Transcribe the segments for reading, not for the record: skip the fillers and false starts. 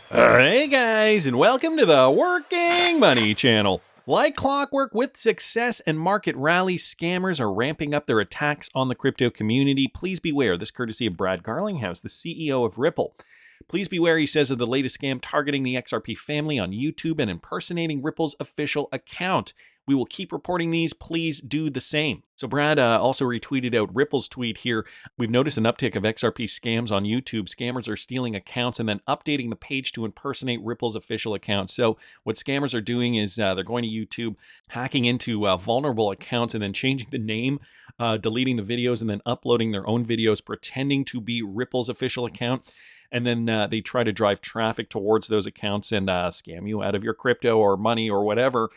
Hey guys, and welcome to the Working Money Channel. Like clockwork, with success and market rallies, scammers are ramping up their attacks on the crypto community. Please beware. This courtesy of Brad Garlinghouse, the CEO of Ripple. Please beware, he says, of the latest scam targeting the XRP family on YouTube and impersonating Ripple's official account. We will keep reporting these. Please do the same. So Brad also retweeted out Ripple's tweet here. We've noticed an uptick of XRP scams on YouTube. Scammers are stealing accounts and then updating the page to impersonate Ripple's official account. So what scammers are doing is they're going to YouTube, hacking into vulnerable accounts and then changing the name, deleting the videos, and then uploading their own videos, pretending to be Ripple's official account. And then they try to drive traffic towards those accounts and scam you out of your crypto or money or whatever.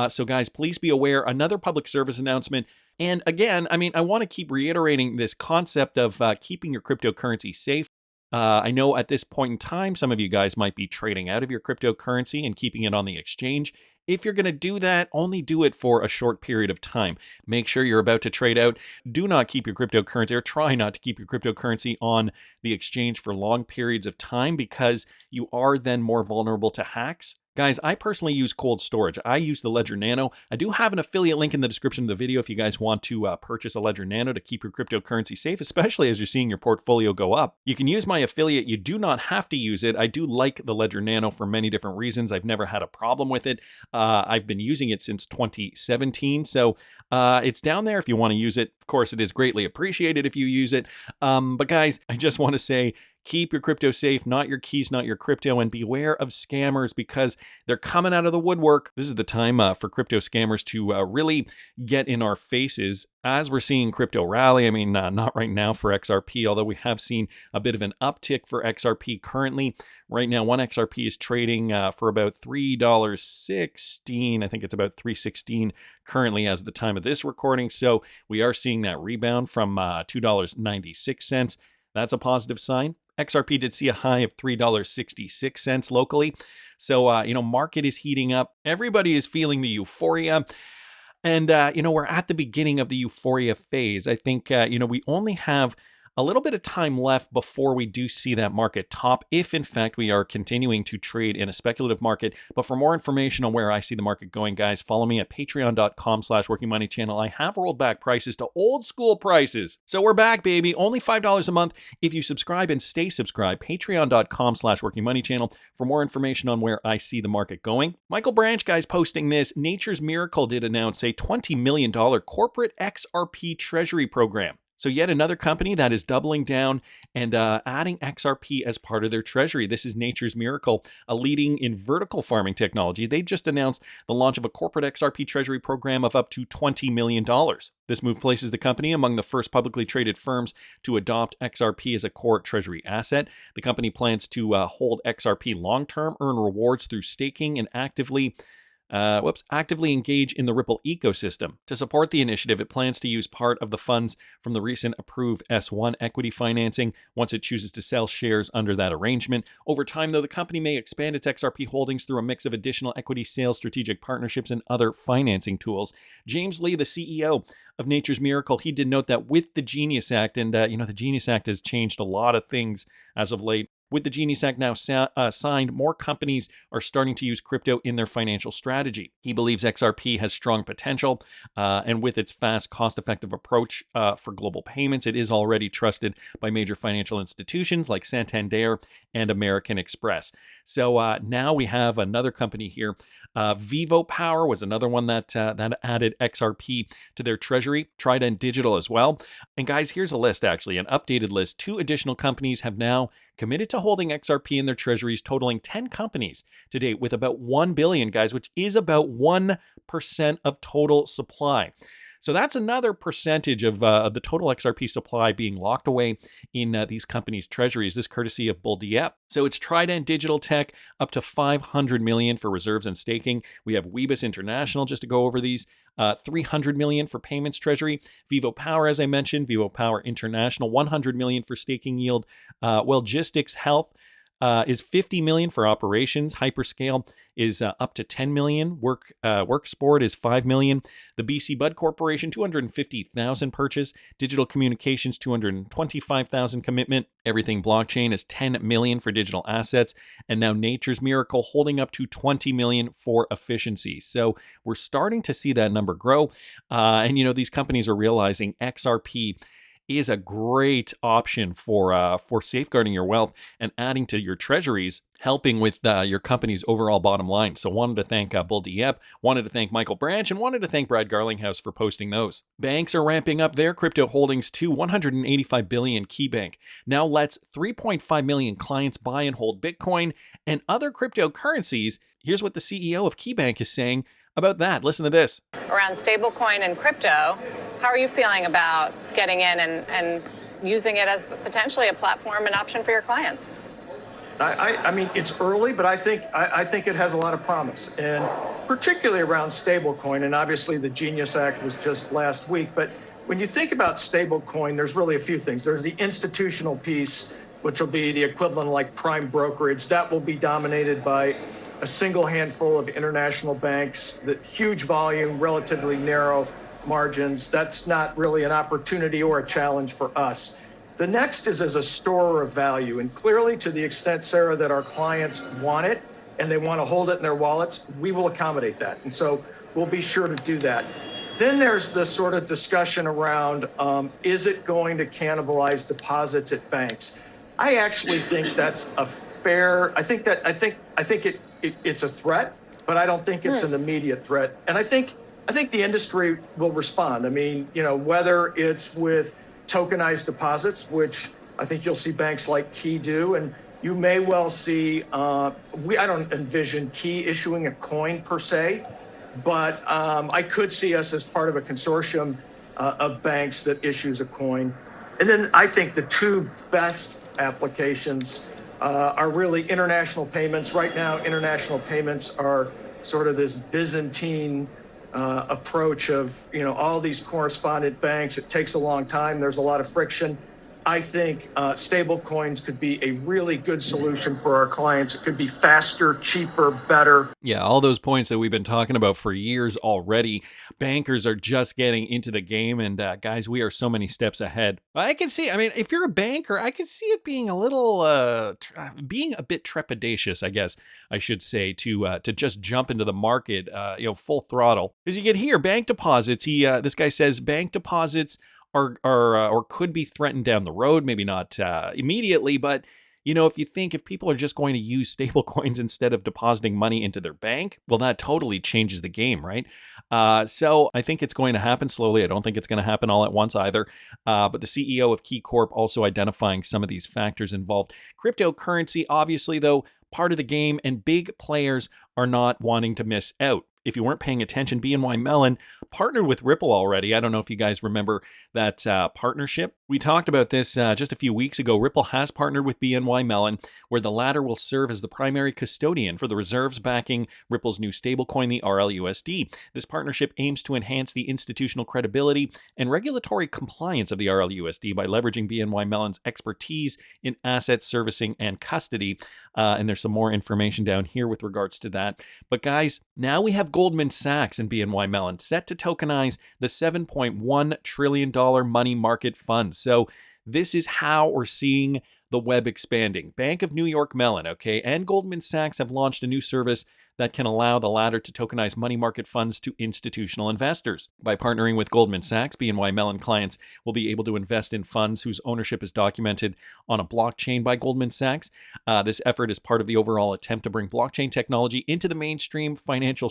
So guys, please be aware. Another public service announcement. And again, I want to keep reiterating this concept of keeping your cryptocurrency safe. I know at this point in time, some of you guys might be trading out of your cryptocurrency and keeping it on the exchange. If you're going to do that, only do it for a short period of time. Make sure you're about to trade out. Do not keep your cryptocurrency, or try not to keep your cryptocurrency on the exchange for long periods of time, because you are then more vulnerable to hacks. Guys, I personally use cold storage. I use the Ledger Nano. I do have an affiliate link in the description of the video if you guys want to purchase a Ledger Nano to keep your cryptocurrency safe, especially as you're seeing your portfolio go up. You can use my affiliate. You do not have to use it. I do like the Ledger Nano for many different reasons. I've never had a problem with it. I've been using it since 2017, so it's down there if you want to use it. Of course, it is greatly appreciated if you use it. But guys, I just want to say, keep your crypto safe, not your keys, not your crypto, and beware of scammers because they're coming out of the woodwork. This is the time for crypto scammers to really get in our faces as we're seeing crypto rally. Not right now for XRP, although we have seen a bit of an uptick for XRP currently. Right now, one XRP is trading for about $3.16. I think it's about $3.16 currently as the time of this recording. So we are seeing that rebound from $2.96. That's a positive sign. XRP did see a high of $3.66 locally. So, market is heating up. Everybody is feeling the euphoria. And, we're at the beginning of the euphoria phase. I think, we only have a little bit of time left before we do see that market top, if in fact we are continuing to trade in a speculative market. But for more information on where I see the market going, guys, follow me at patreon.com/workingmoneychannel. I have rolled back prices to old school prices. So we're back, baby. Only $5 a month if you subscribe and stay subscribed. Patreon.com/workingmoneychannel for more information on where I see the market going. Michael Branch, guys, posting this. Nature's Miracle did announce a $20 million corporate XRP treasury program. So yet another company that is doubling down and adding XRP as part of their treasury. This is Nature's Miracle, a leading in vertical farming technology. They just announced the launch of a corporate XRP treasury program of up to $20 million. This move places the company among the first publicly traded firms to adopt XRP as a core treasury asset. The company plans to hold XRP long-term, earn rewards through staking, and actively engage in the Ripple ecosystem. To support the initiative, it plans to use part of the funds from the recent approved S1 equity financing once it chooses to sell shares under that arrangement. Over time, though, the company may expand its XRP holdings through a mix of additional equity sales, strategic partnerships, and other financing tools. James Lee, the CEO of Nature's Miracle, he did note that with the Genius Act, and the Genius Act has changed a lot of things as of late. With the Genius Act now signed, more companies are starting to use crypto in their financial strategy. He believes XRP has strong potential, and with its fast, cost-effective approach for global payments, it is already trusted by major financial institutions like Santander and American Express. So now we have another company here. Vivo Power was another one that added XRP to their treasury. Trident Digital as well. And guys, here's a list, actually, an updated list. 2 additional companies have now committed to holding XRP in their treasuries, totaling 10 companies to date with about 1 billion, guys, which is about 1% of total supply. So that's another percentage of the total XRP supply being locked away in these companies' treasuries. This courtesy of Bull Dieppe. So it's Trident Digital Tech, up to $500 million for reserves and staking. We have Weebus International, just to go over these, $300 million for payments treasury. Vivo Power, as I mentioned, Vivo Power International, $100 million for staking yield. Logistics Health, is 50 million for operations. Hyperscale is up to 10 million. Worksport is 5 million. The BC Bud Corporation, 250,000 purchase. Digital Communications, 225,000 commitment. Everything Blockchain is 10 million for digital assets. And now Nature's Miracle holding up to 20 million for efficiency. So we're starting to see that number grow. And these companies are realizing XRP is a great option for safeguarding your wealth and adding to your treasuries, helping with your company's overall bottom line. So wanted to thank Bull Dieppe, wanted to thank Michael Branch, and wanted to thank Brad Garlinghouse for posting those. Banks are ramping up their crypto holdings to 185 billion. KeyBank now lets 3.5 million clients buy and hold Bitcoin and other cryptocurrencies. Here's what the CEO of KeyBank is saying about that. Listen to this. Around stablecoin and crypto, how are you feeling about getting in and using it as potentially a platform and option for your clients? I mean, it's early, but I think it has a lot of promise, and particularly around stablecoin. And obviously, the Genius Act was just last week. But when you think about stablecoin, there's really a few things. There's the institutional piece, which will be the equivalent of like prime brokerage. That will be dominated by a single handful of international banks. The huge volume, relatively narrow margins. That's not really an opportunity or a challenge for us. The next is as a storer of value. And clearly, to the extent, Sarah, that our clients want it and they want to hold it in their wallets, we will accommodate that. And so we'll be sure to do that. Then there's the sort of discussion around, is it going to cannibalize deposits at banks? I actually think that's a fair, I think it's a threat, but I don't think it's an immediate threat. And I think the industry will respond. I mean, whether it's with tokenized deposits, which I think you'll see banks like Key do, and you may well see, I don't envision Key issuing a coin per se, but I could see us as part of a consortium of banks that issues a coin. And then I think the two best applications are really international payments. Right now, international payments are sort of this Byzantine approach of, all these correspondent banks. It takes a long time. There's a lot of friction. I think stable coins could be a really good solution for our clients. It could be faster, cheaper, better. Yeah, all those points that we've been talking about for years already. Bankers are just getting into the game, and guys, we are so many steps ahead. I can see, if you're a banker, I can see it being a little, being a bit trepidatious, I guess I should say, to just jump into the market, full throttle. Because you get here, bank deposits. This guy says bank deposits or could be threatened down the road, maybe not immediately, but if people are just going to use stable coins instead of depositing money into their bank, well, that totally changes the game, right? So I think it's going to happen slowly. I don't think it's going to happen all at once either. But the CEO of Key Corp also identifying some of these factors involved. Cryptocurrency, obviously, though, part of the game, and big players are not wanting to miss out. If you weren't paying attention, BNY Mellon partnered with Ripple already. I don't know if you guys remember that partnership. We talked about this just a few weeks ago. Ripple has partnered with BNY Mellon, where the latter will serve as the primary custodian for the reserves backing Ripple's new stablecoin, the RLUSD. This partnership aims to enhance the institutional credibility and regulatory compliance of the RLUSD by leveraging BNY Mellon's expertise in asset servicing and custody. And there's some more information down here with regards to that. But guys, now we have Goldman Sachs and BNY Mellon set to tokenize the $7.1 trillion money market fund. So this is how we're seeing the web expanding. Bank of New York Mellon, and Goldman Sachs have launched a new service that can allow the latter to tokenize money market funds to institutional investors. By partnering with Goldman Sachs, BNY Mellon clients will be able to invest in funds whose ownership is documented on a blockchain by Goldman Sachs. This effort is part of the overall attempt to bring blockchain technology into the mainstream financial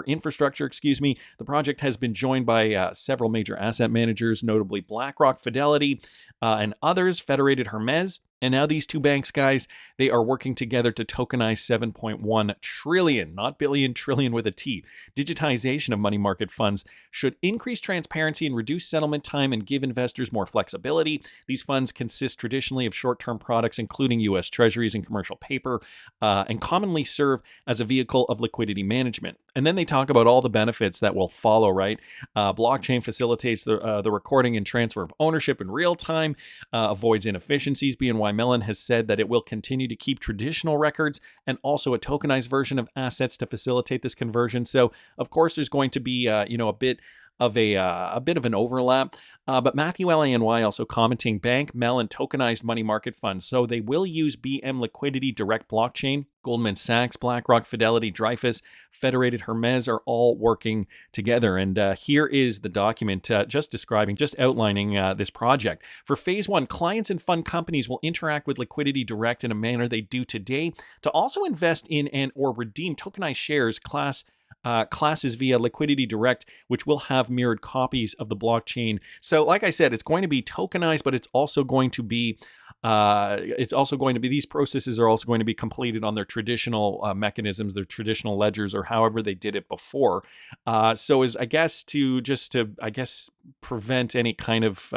infrastructure. The project has been joined by several major asset managers, notably BlackRock, Fidelity, and others, Federated Hermes. And now these two banks, guys, they are working together to tokenize 7.1 trillion, not billion, trillion with a T. Digitization of money market funds should increase transparency and reduce settlement time and give investors more flexibility. These funds consist traditionally of short-term products, including U.S. Treasuries and commercial paper, and commonly serve as a vehicle of liquidity management. And then they talk about all the benefits that will follow, right? Blockchain facilitates the recording and transfer of ownership in real time, avoids inefficiencies. BNY BNY Mellon has said that it will continue to keep traditional records and also a tokenized version of assets to facilitate this conversion. So, of course, there's going to be, a bit of an overlap. But Matthew LANY also commenting Bank, Mellon, tokenized money market funds. So they will use BM Liquidity Direct blockchain. Goldman Sachs, BlackRock, Fidelity, Dreyfus, Federated Hermes are all working together. And here is the document just outlining this project. For phase one, clients and fund companies will interact with Liquidity Direct in a manner they do today to also invest in and or redeem tokenized shares classes via Liquidity Direct, which will have mirrored copies of the blockchain. So like I said, it's going to be tokenized, but it's also going to be these processes are also going to be completed on their traditional mechanisms, their traditional ledgers, or however they did it before. So as to prevent any kind of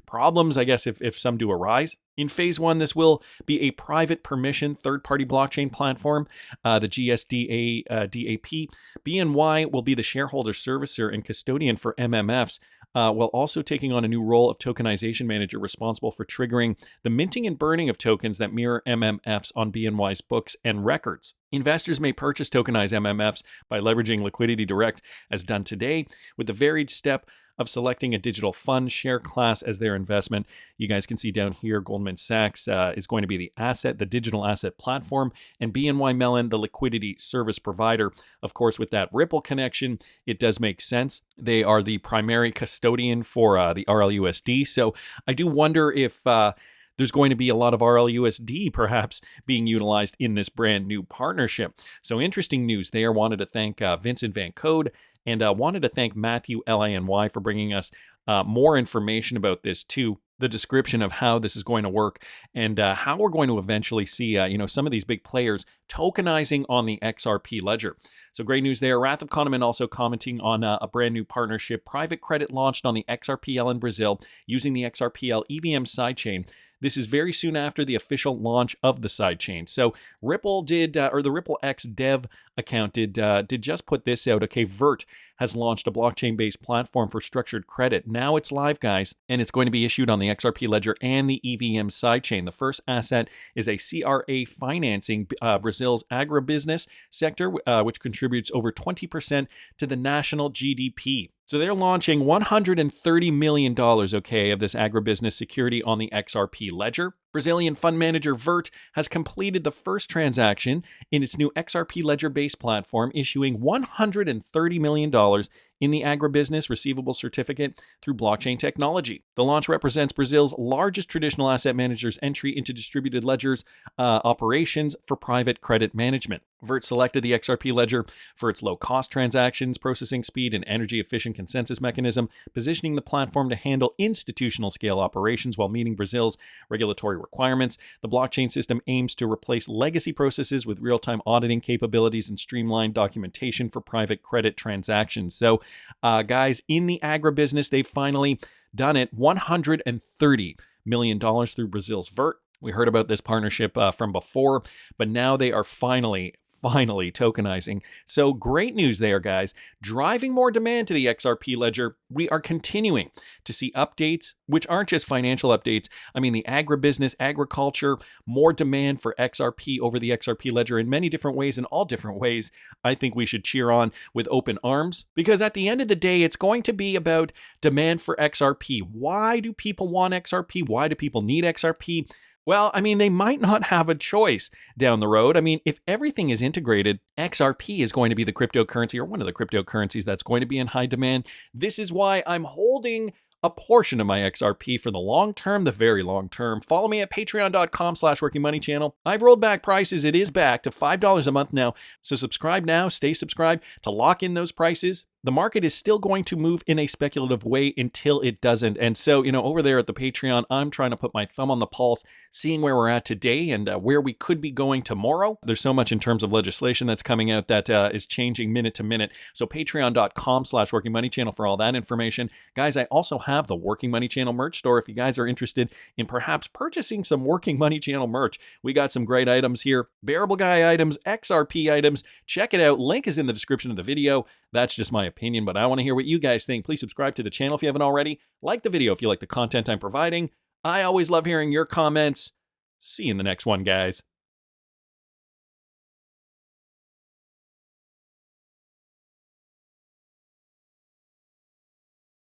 problems, if some do arise. In phase one, this will be a private permission third-party blockchain platform, the GSDAP. BNY will be the shareholder servicer and custodian for MMFs, while also taking on a new role of tokenization manager responsible for triggering the minting and burning of tokens that mirror MMFs on BNY's books and records. Investors may purchase tokenized MMFs by leveraging Liquidity Direct as done today, with the varied step of selecting a digital fund share class as their investment. You guys can see down here, Goldman Sachs is going to be the digital asset platform, and BNY Mellon, the liquidity service provider. Of course, with that Ripple connection, it does make sense. They are the primary custodian for the RLUSD. So I do wonder if there's going to be a lot of RLUSD perhaps being utilized in this brand new partnership. So interesting news there. Wanted to thank Vincent Van Code and wanted to thank Matthew LANY for bringing us more information about this too. The description of how this is going to work and how we're going to eventually see, some of these big players tokenizing on the XRP ledger. So great news there. Wrath of Kahneman also commenting on a brand new partnership. Private credit launched on the XRPL in Brazil using the XRPL EVM sidechain. This is very soon after the official launch of the sidechain. So Ripple did, or the Ripple X dev account did just put this out. Okay, VERT has launched a blockchain-based platform for structured credit. Now it's live, guys, and it's going to be issued on the XRP ledger and the EVM sidechain. The first asset is a CRA financing, Brazil's agribusiness sector, which contributes over 20% to the national GDP. So they're launching $130 million, of this agribusiness security on the XRP ledger. Brazilian fund manager VERT has completed the first transaction in its new XRP ledger-based platform, issuing $130 million in the agribusiness receivable certificate through blockchain technology. The launch represents Brazil's largest traditional asset manager's entry into distributed ledgers operations for private credit management. VERT selected the XRP ledger for its low-cost transactions, processing speed, and energy-efficient consensus mechanism, positioning the platform to handle institutional-scale operations while meeting Brazil's regulatory requirements. The blockchain system aims to replace legacy processes with real-time auditing capabilities and streamlined documentation for private credit transactions. So, guys, in the agribusiness, they've finally done it. $130 million through Brazil's VERT. We heard about this partnership from before, but now they are finally tokenizing. So great news there, guys. Driving more demand to the XRP ledger. We are continuing to see updates, which aren't just financial updates. I mean, the agribusiness, agriculture, more demand for XRP over the XRP ledger in many different ways, in all different ways. I think we should cheer on with open arms, because at the end of the day, it's going to be about demand for XRP. Why do people want XRP? Why do people need XRP? Well, I mean, they might not have a choice down the road. I mean, if everything is integrated, XRP is going to be the cryptocurrency, or one of the cryptocurrencies that's going to be in high demand. This is why I'm holding a portion of my XRP for the long term, the very long term. Follow me at patreon.com/workingmoneychannel. I've rolled back prices. It is back to $5 a month now. So subscribe now, stay subscribed to lock in those prices. The market is still going to move in a speculative way until it doesn't. And so, over there at the Patreon, I'm trying to put my thumb on the pulse, seeing where we're at today and where we could be going tomorrow. There's so much in terms of legislation that's coming out that is changing minute to minute. So patreon.com/workingmoneychannel for all that information. Guys, I also have the Working Money Channel merch store. If you guys are interested in perhaps purchasing some Working Money Channel merch, we got some great items here. Bearable Guy items, XRP items. Check it out. Link is in the description of the video. That's just my opinion, but I want to hear what you guys think. Please subscribe to the channel if you haven't already. Like the video if you like the content I'm providing. I always love hearing your comments. See you in the next one, guys.